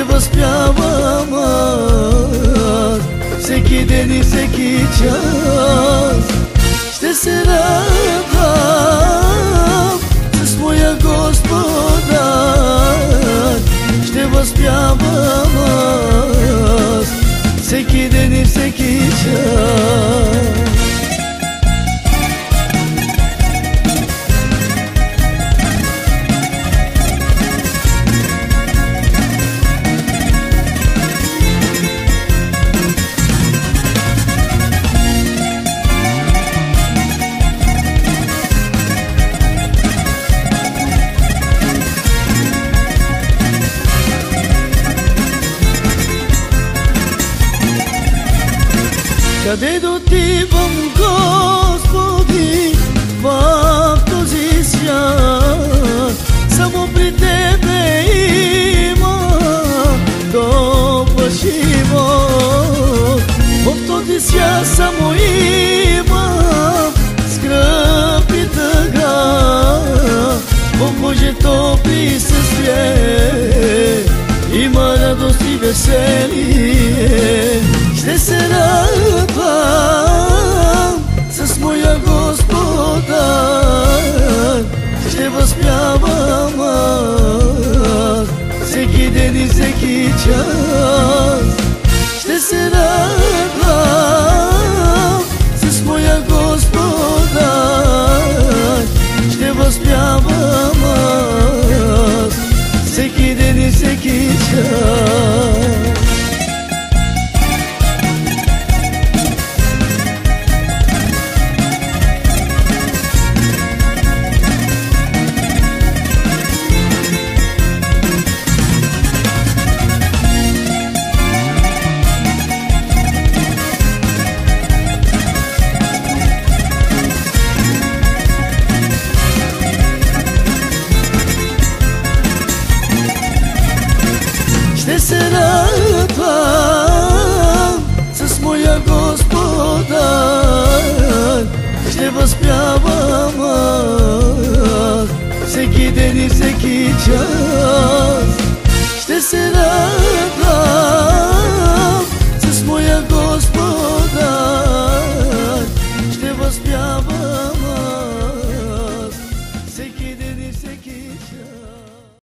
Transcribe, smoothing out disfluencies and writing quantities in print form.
ще възпявам аз всеки ден и всеки час. Ще се радвам с моя Господа, ще възпявам аз всеки ден и всеки час. Къде да отивам, Господи, в този свят? Само при Тебе има добър живот. В този свят само има скръб и тъга, в Божието присъствие има радост и веселие. Ще се радвам с моя Господа, ще възпявам аз всеки ден и всеки час. Ще се радвам с моя Господа, ще възпявам аз всеки ден и всеки час. Ще се радвам с моя Господа, ще възпявам аз всеки ден и всеки час.